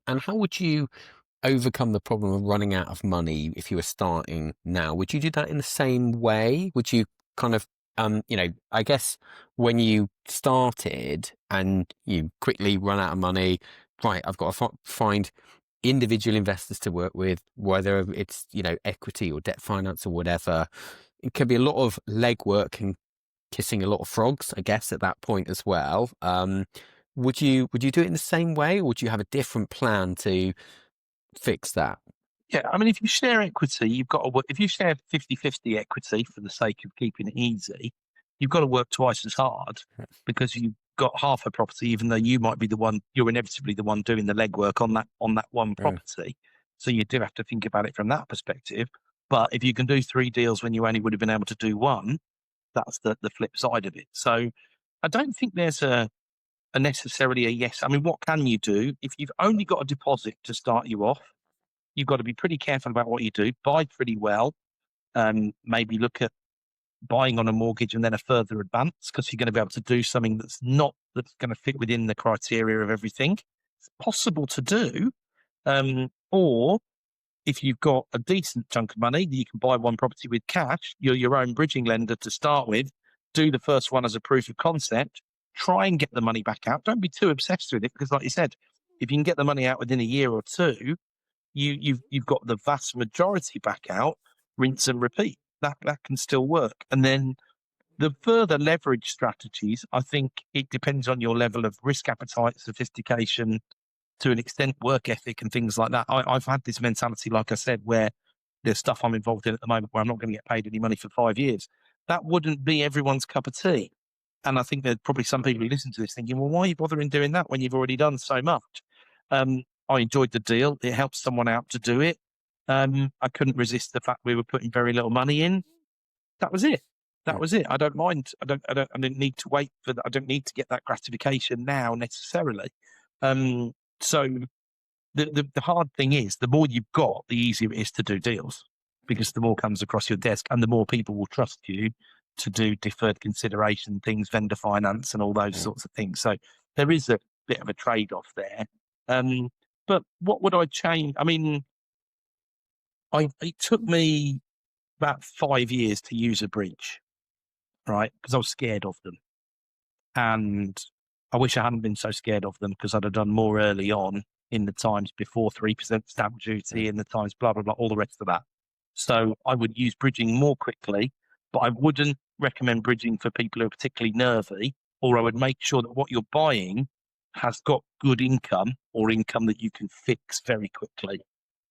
And how would you overcome the problem of running out of money if you were starting now? Would you do that in the same way? Would you kind of, I guess when you started and you quickly run out of money, right, I've got to find individual investors to work with, whether it's, equity or debt finance or whatever. It can be a lot of legwork and kissing a lot of frogs, I guess, at that point as well. Would you do it in the same way, or would you have a different plan to fix that? Yeah, I mean, if you share equity, you've got to work. If you share 50-50 equity for the sake of keeping it easy, you've got to work twice as hard because you've got half a property, even though you might be the one, you're inevitably the one doing the legwork on that one Mm, property. So you do have to think about it from that perspective. But if you can do three deals when you only would have been able to do one, that's the flip side of it. So I don't think there's a necessarily a yes. I mean, what can you do if you've only got a deposit to start you off? You've got to be pretty careful about what you do. Buy pretty well. Maybe look at buying on a mortgage and then a further advance because you're going to be able to do something that's going to fit within the criteria of everything. It's possible to do. Or if you've got a decent chunk of money, you can buy one property with cash. You're your own bridging lender to start with. Do the first one as a proof of concept. Try and get the money back out. Don't be too obsessed with it because, like you said, if you can get the money out within a year or two, you've got the vast majority back out, rinse and repeat. That can still work. And then the further leverage strategies, I think it depends on your level of risk appetite, sophistication, to an extent, work ethic and things like that. I've had this mentality, like I said, where there's stuff I'm involved in at the moment where I'm not going to get paid any money for 5 years. That wouldn't be everyone's cup of tea. And I think there's probably some people who listen to this thinking, well, why are you bothering doing that when you've already done so much? I enjoyed the deal. It helped someone out to do it. I couldn't resist the fact we were putting very little money in. That was it. That mm, was it. I don't mind. I don't need to wait for that. I don't need to get that gratification now necessarily. So the hard thing is the more you've got, the easier it is to do deals because the more comes across your desk and the more people will trust you to do deferred consideration things, vendor finance and all those mm. sorts of things. So there is a bit of a trade-off there. Um, but what would I change? I mean, it took me about 5 years to use a bridge, right? Because I was scared of them. And I wish I hadn't been so scared of them because I'd have done more early on in the times before 3% stamp duty, Mm. in the times blah, blah, blah, all the rest of that. So I would use bridging more quickly, but I wouldn't recommend bridging for people who are particularly nervy, or I would make sure that what you're buying has got good income or income that you can fix very quickly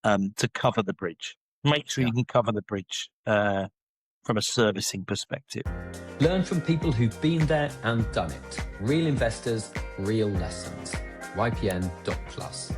to cover the bridge. Make sure Yeah. you can cover the bridge from a servicing perspective. Learn from people who've been there and done it. Real investors, real lessons. ypn.plus.